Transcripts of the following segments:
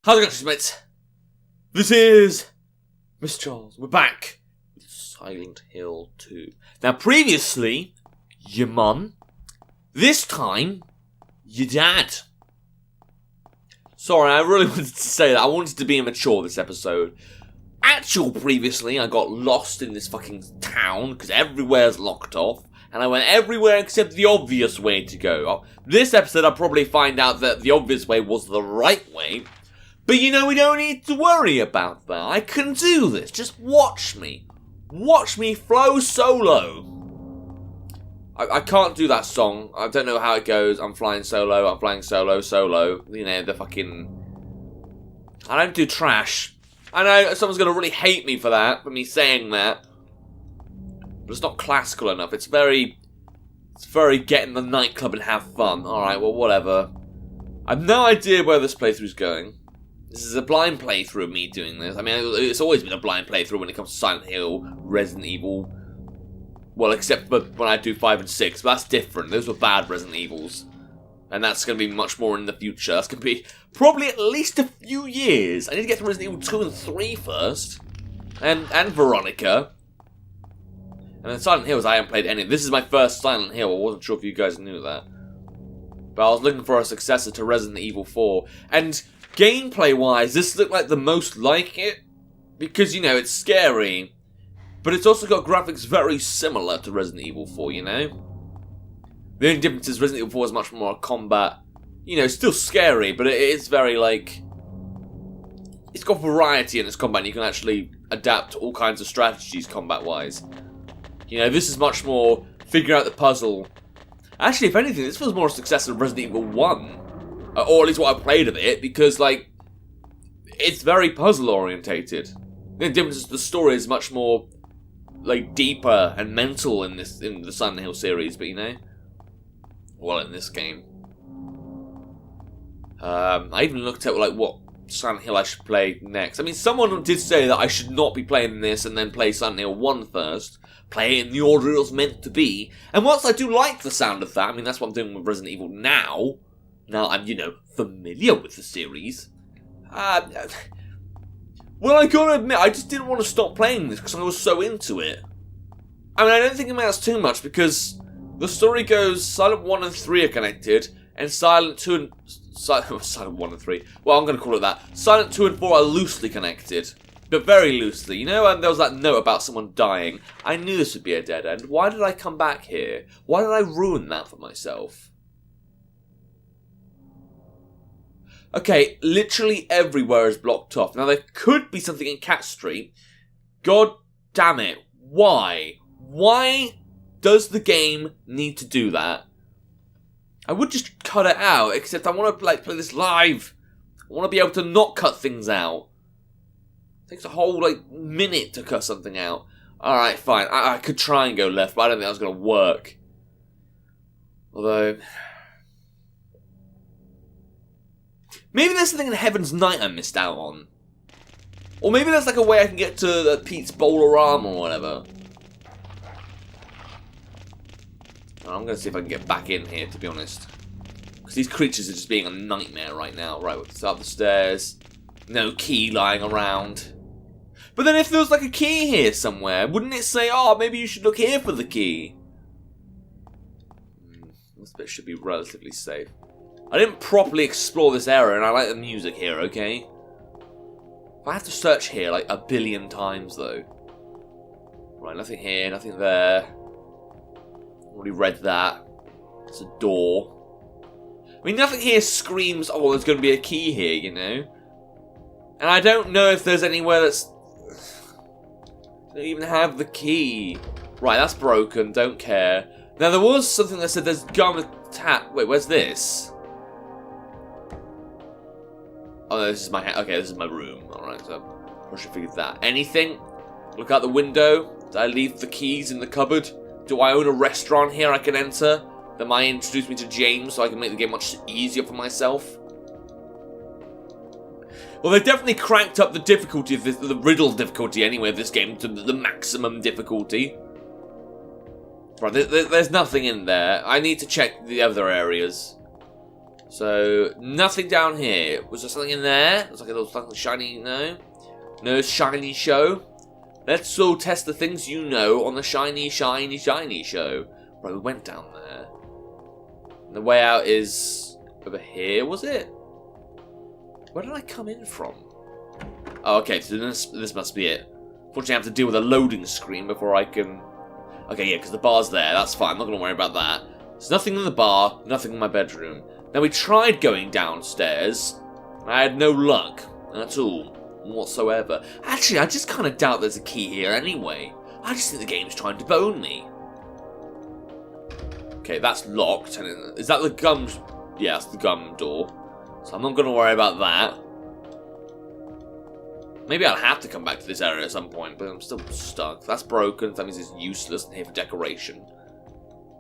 How's it going, mates? This is Mrjacharles. We're back with Silent Hill 2. Now, previously, your mum. This time, your dad. Sorry, I really wanted to say that. I wanted to be immature this episode. Previously, I got lost in this fucking town because everywhere's locked off. And I went everywhere except the obvious way to go. This episode, I'll probably find out that the obvious way was the right way. But you know, we don't need to worry about that. I can do this. Just watch me. Watch me flow solo. I can't do that song. I don't know how it goes. I'm flying solo. I'm flying solo, solo. You know, the fucking... I don't do trash. I know someone's going to really hate me for that, for me saying that. But it's not classical enough. It's very get in the nightclub and have fun. Alright, well, whatever. I have no idea where this playthrough's going. This is a blind playthrough of me doing this. I mean, it's always been a blind playthrough when it comes to Silent Hill, Resident Evil. Well, except for when I do 5 and 6, but that's different. Those were bad Resident Evils. And that's going to be much more in the future. That's going to be probably at least a few years. I need to get to Resident Evil 2 and 3 first. And Veronica. And then Silent Hills, I haven't played any. This is my first Silent Hill. I wasn't sure if you guys knew that. But I was looking for a successor to Resident Evil 4. And gameplay-wise, this looked like the most like it. Because, you know, it's scary. But it's also got graphics very similar to Resident Evil 4, you know? The only difference is Resident Evil 4 is much more combat. You know, still scary, but it is very, like... It's got variety in its combat, and you can actually adapt all kinds of strategies combat-wise. You know, this is much more figure out the puzzle. Actually, if anything, this feels more a success than Resident Evil 1. Or at least what I played of it, because, like, it's very puzzle-orientated. The difference is the story is much more, like, deeper and mental in the Silent Hill series, but, you know? Well, in this game. I even looked at, like, what Silent Hill I should play next. I mean, someone did say that I should not be playing this and then play Silent Hill 1 first. Play it in the order it was meant to be. And whilst I do like the sound of that, I mean, that's what I'm doing with Resident Evil now. Now I'm, you know, familiar with the series. Well, I gotta admit, I just didn't want to stop playing this because I was so into it. I mean, I don't think it matters too much because the story goes Silent 1 and 3 are connected, and Silent 2 and... Silent 1 and 3. Well, I'm going to call it that. Silent 2 and 4 are loosely connected. But very loosely. You know, and there was that note about someone dying. I knew this would be a dead end. Why did I come back here? Why did I ruin that for myself? Okay, literally everywhere is blocked off. Now, there could be something in Cat Street. God damn it. Why? Why does the game need to do that? I would just cut it out, except I want to, like, play this live. I want to be able to not cut things out. It takes a whole, like, minute to cut something out. Alright, fine. I could try and go left, but I don't think that was going to work. Although... maybe there's something in Heaven's Night I missed out on. Or maybe there's, like, a way I can get to Pete's Bowl-O-Rama or whatever. I'm going to see if I can get back in here, to be honest. Because these creatures are just being a nightmare right now. Right, let's up the stairs. No key lying around. But then if there was like a key here somewhere, wouldn't it say, oh, maybe you should look here for the key? This bit should be relatively safe. I didn't properly explore this area, and I like the music here, okay? If I have to search here like a billion times, though. Right, nothing here, nothing there. Already read that. It's a door. I mean, nothing here screams, oh, there's going to be a key here, you know? And I don't know if there's anywhere that's... don't even have the key. Right, that's broken, don't care. Now, there was something that said there's gum tap... wait, where's this? Oh, no, this is my... okay, this is my room. Alright, so I should figure that. Anything? Look out the window. Did I leave the keys in the cupboard? Do I own a restaurant here I can enter? That might introduce me to James so I can make the game much easier for myself? Well, they've definitely cranked up the difficulty of this, the riddle difficulty anyway of this game to the maximum difficulty. Right, there's nothing in there. I need to check the other areas. So, nothing down here. Was there something in there? Looks like a little something shiny, no? No shiny show? Let's all test the things you know on the shiny show. Right, we went down there. And the way out is over here, was it? Where did I come in from? Oh, okay, so this must be it. Fortunately, I have to deal with a loading screen before I can... Okay, yeah, because the bar's there. That's fine. I'm not going to worry about that. There's nothing in the bar, nothing in my bedroom. Now, we tried going downstairs. I had no luck at all, whatsoever. Actually, I just kind of doubt there's a key here anyway. I just think the game's trying to bone me. Okay, that's locked. Is that the gum? Yeah, that's the gum door. So I'm not going to worry about that. Maybe I'll have to come back to this area at some point, but I'm still stuck. That's broken. That means it's useless and here for decoration.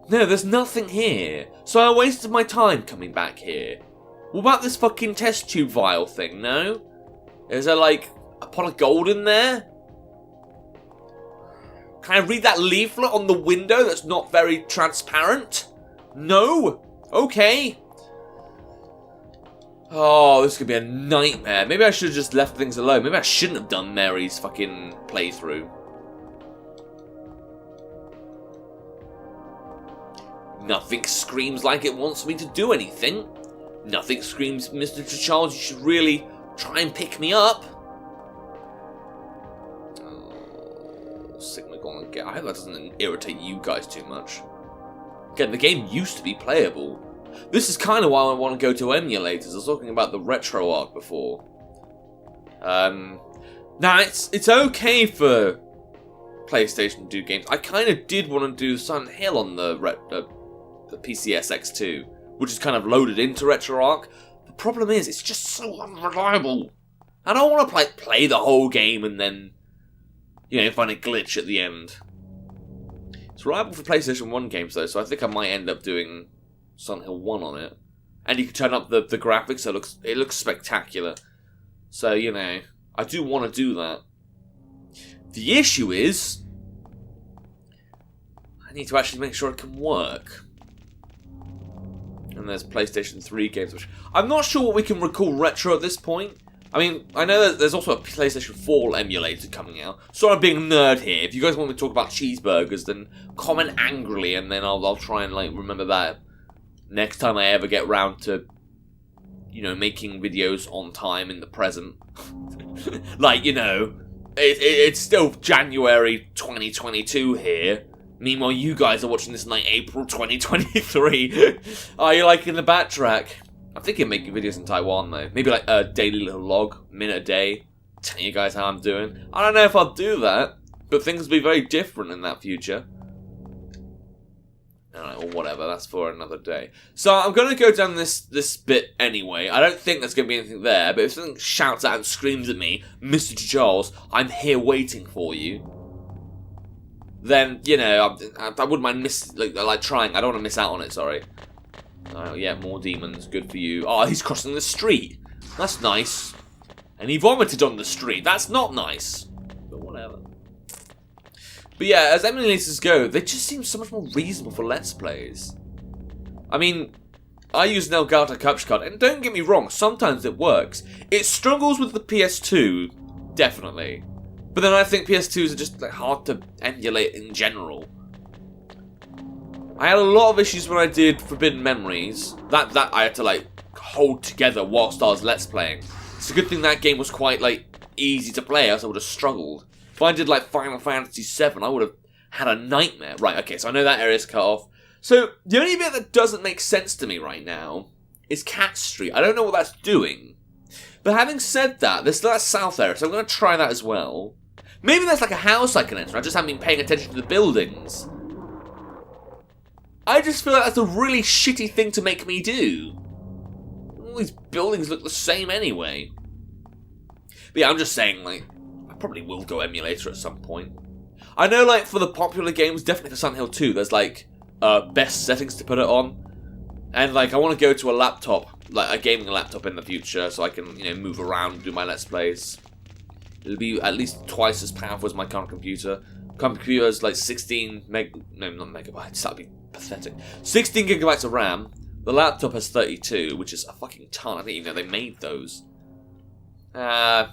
No, there's nothing here. So I wasted my time coming back here. What about this fucking test tube vial thing, no? Is there, like, a pot of gold in there? Can I read that leaflet on the window that's not very transparent? No? Okay. Oh, this could be a nightmare. Maybe I should have just left things alone. Maybe I shouldn't have done Mary's fucking playthrough. Nothing screams like it wants me to do anything. Nothing screams, Mrjacharles, you should really try and pick me up. Oh, Sigma Gone again. I hope that doesn't irritate you guys too much. Again, the game used to be playable. This is kind of why I want to go to emulators. I was talking about the retro arc before. Now, it's okay for PlayStation to do games. I kind of did want to do Silent Hill on the PCSX2, which is kind of loaded into RetroArch. The problem is, it's just so unreliable. I don't want to play the whole game and then, you know, find a glitch at the end. It's reliable for PlayStation 1 games, though, so I think I might end up doing Silent Hill 1 on it. And you can turn up the graphics, so it looks spectacular. So, you know, I do want to do that. The issue is, I need to actually make sure it can work. And there's PlayStation 3 games, which I'm not sure what we can recall retro at this point. I mean, I know that there's also a PlayStation 4 emulator coming out. Sorry I'm being a nerd here. If you guys want me to talk about cheeseburgers, then comment angrily, and then I'll try and, like, remember that next time I ever get round to, you know, making videos on time in the present. Like, you know, it's still January 2022 here. Meanwhile, you guys are watching this in, like, April 2023. Are you liking the backtrack? I'm thinking of making videos in Taiwan, though. Maybe, like, a daily little log, minute a day, telling you guys how I'm doing. I don't know if I'll do that, but things will be very different in that future. Alright, or whatever, that's for another day. So, I'm going to go down this bit anyway. I don't think there's going to be anything there, but if something shouts out and screams at me, Mrjacharles, I'm here waiting for you, then, you know, I wouldn't mind trying. I don't want to miss out on it, sorry. Oh, yeah, more demons. Good for you. Oh, he's crossing the street. That's nice. And he vomited on the street. That's not nice. But whatever. But yeah, as emulators go, they just seem so much more reasonable for Let's Plays. I mean, I use an Elgato capture card, and don't get me wrong, sometimes it works. It struggles with the PS2, definitely. But then I think PS2s are just, like, hard to emulate in general. I had a lot of issues when I did Forbidden Memories. That I had to, like, hold together whilst I was Let's Playing. It's a good thing that game was quite, like, easy to play, else I would have struggled. If I did, like, Final Fantasy VII, I would have had a nightmare. Right, okay, so I know that area's cut off. So, the only bit that doesn't make sense to me right now is Cat Street. I don't know what that's doing. But having said that, there's that south area, so I'm going to try that as well. Maybe there's, like, a house I can enter. I just haven't been paying attention to the buildings. I just feel like that's a really shitty thing to make me do. All these buildings look the same anyway. But yeah, I'm just saying, like, I probably will go emulator at some point. I know, like, for the popular games, definitely for Silent Hill 2, there's, like, best settings to put it on. And, like, I want to go to a laptop, like, a gaming laptop in the future, so I can, you know, move around and do my Let's Plays. It'll be at least twice as powerful as my current computer. Current computer is, like, 16 meg... No, not megabytes, that'd be pathetic. 16 gigabytes of RAM, The laptop has 32, which is a fucking ton. I didn't even know they made those. I've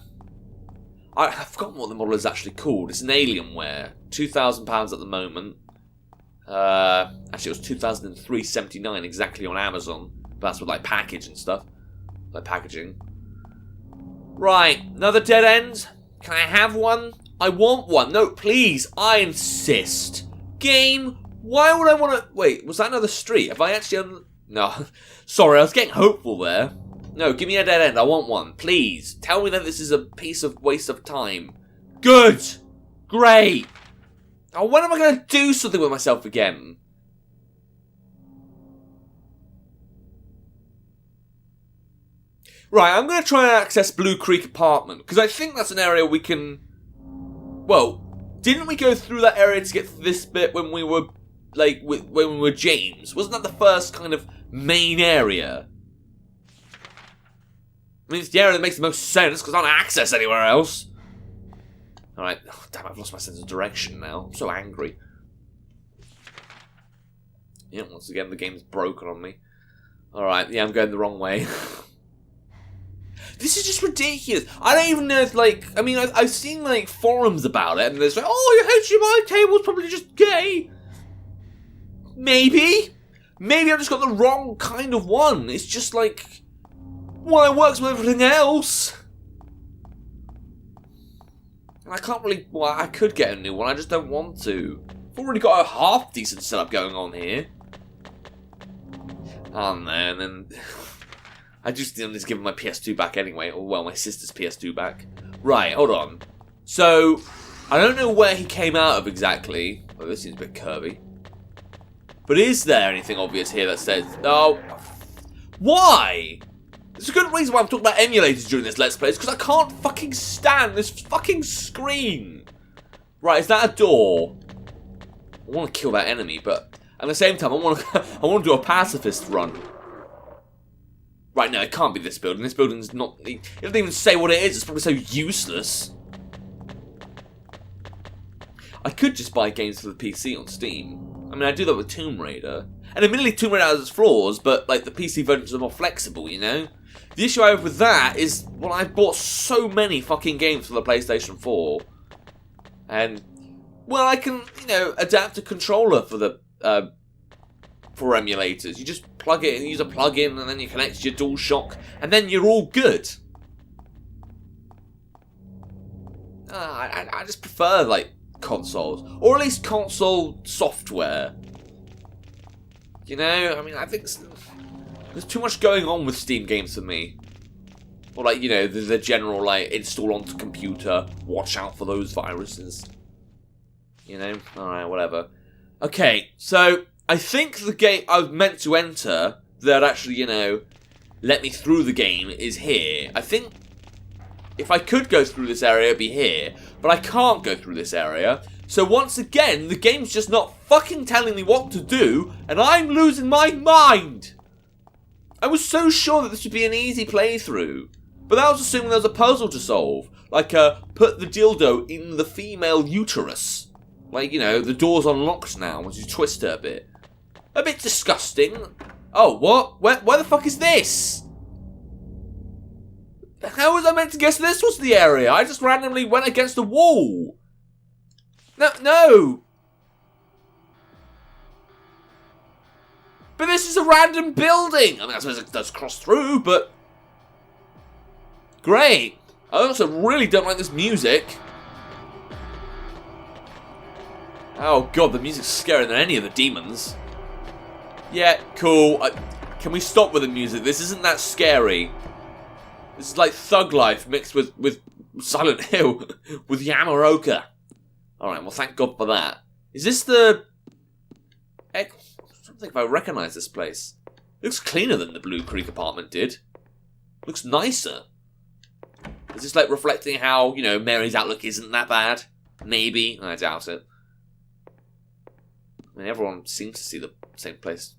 forgotten what the model is actually called. It's an Alienware. £2,000 at the moment. Actually, it was $2,379 exactly on Amazon. But that's with like package and stuff. Like packaging. Right, another dead end. Can I have one? I want one. No, please, I insist. Game, why would I want to... Wait, was that another street? Have I actually... No, sorry, I was getting hopeful there. No, give me a dead end. I want one. Please, tell me that this is a piece of waste of time. Good. Great. Oh, when am I going to do something with myself again? Right, I'm going to try and access Blue Creek Apartment, because I think that's an area we can... Well, didn't we go through that area to get to this bit when we were, like, when we were James? Wasn't that the first kind of main area? I mean, it's the area that makes the most sense, because I don't access anywhere else. Alright, oh, damn, I've lost my sense of direction now. I'm so angry. Yeah, once again, the game's broken on me. Alright, yeah, I'm going the wrong way. This is just ridiculous. I don't even know if, like... I mean, I've seen, like, forums about it, and there's like, oh, your HDMI cable's probably just gay. Maybe. Maybe I've just got the wrong kind of one. It's just, like... Well, it works with everything else. And I can't really... Well, I could get a new one, I just don't want to. I've already got a half-decent setup going on here. Oh, man, and... I just need to give my PS2 back anyway. Or, well, my sister's PS2 back. Right, hold on. So, I don't know where he came out of exactly. Oh, this seems a bit curvy. But is there anything obvious here that says... Oh, why? There's a good reason why I'm talking about emulators during this Let's Play. It's because I can't fucking stand this fucking screen. Right, is that a door? I want to kill that enemy, but at the same time, I want to do a pacifist run. Right, no, it can't be this building. This building's not... It doesn't even say what it is. It's probably so useless. I could just buy games for the PC on Steam. I mean, I do that with Tomb Raider. And admittedly, Tomb Raider has its flaws, but, like, the PC versions are more flexible, you know? The issue I have with that is, well, I've bought so many fucking games for the PlayStation 4. And, well, I can, you know, adapt a controller for the, for emulators. You just plug it in, use a plug-in, and then you connect to your DualShock, and then you're all good. I just prefer, like, consoles. Or at least console software. You know, I mean, I think there's too much going on with Steam games for me. Or, like, you know, the general, like, install onto computer, watch out for those viruses. You know? Alright, whatever. Okay, so... I think the gate I was meant to enter that actually, you know, let me through the game is here. I think if I could go through this area, it'd be here. But I can't go through this area. So once again, the game's just not fucking telling me what to do, and I'm losing my mind! I was so sure that this would be an easy playthrough. But that was assuming there was a puzzle to solve. Like, put the dildo in the female uterus. Like, you know, the door's unlocked now once you twist it a bit. A bit disgusting. Oh, what? Where the fuck is this? How was I meant to guess this was the area? I just randomly went against a wall. No. But this is a random building. I mean, I suppose it does cross through, but... Great. I also really don't like this music. Oh god, the music's scarier than any of the demons. Yeah, cool. Can we stop with the music? This isn't that scary. This is like Thug Life mixed with Silent Hill with Yamaroka. Alright, well thank god for that. Is this the... I don't think if I recognise this place. It looks cleaner than the Blue Creek Apartment did. Looks nicer. Is this like reflecting how, you know, Mary's outlook isn't that bad? Maybe. I doubt it. I mean, everyone seems to see the same place.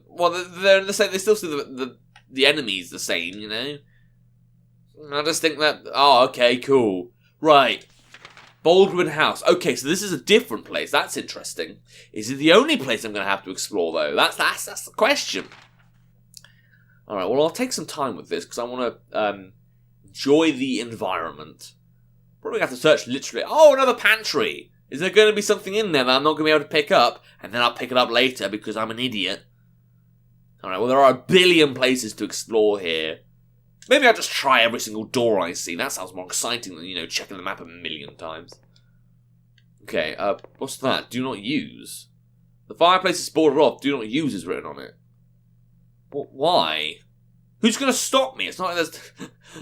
Well, they're the same. They still see the enemies the same, you know. I just think that. Oh, okay, cool, right. Baldwin House. Okay, so this is a different place. That's interesting. Is it the only place I'm going to have to explore, though? That's the question. Alright, well, I'll take some time with this, because I want to enjoy the environment. Probably have to search literally. Oh, another pantry! Is there going to be something in there that I'm not going to be able to pick up? And then I'll pick it up later because I'm an idiot. Alright, well, there are a billion places to explore here. Maybe I'll just try every single door I see. That sounds more exciting than, checking the map a million times. Okay, what's that? Do not use. The fireplace is boarded off. Do not use is written on it. Why? Who's going to stop me? It's not like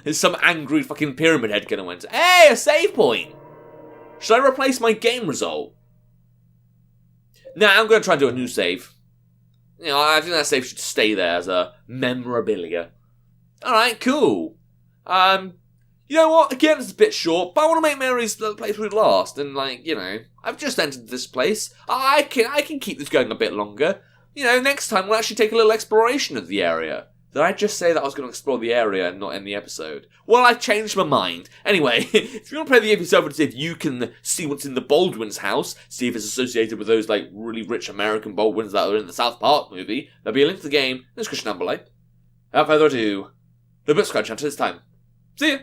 there's some angry fucking pyramid head going to enter. Hey, a save point! Should I replace my game result? Nah, I'm going to try and do a new save. I think that save should stay there as a memorabilia. Alright, cool. You know what? Again, it's a bit short, but I want to make Mary's playthrough last. And, I've just entered this place. I can keep this going a bit longer. Next time we'll actually take a little exploration of the area. Did I just say that I was going to explore the area and not end the episode? Well, I changed my mind. Anyway, if you want to play the episode and see if you can see what's in the Baldwin's house, see if it's associated with those, really rich American Baldwins that are in the South Park movie, there'll be a link to the game in the description down below. Without further ado, the Mrjacharles channel this time. See ya!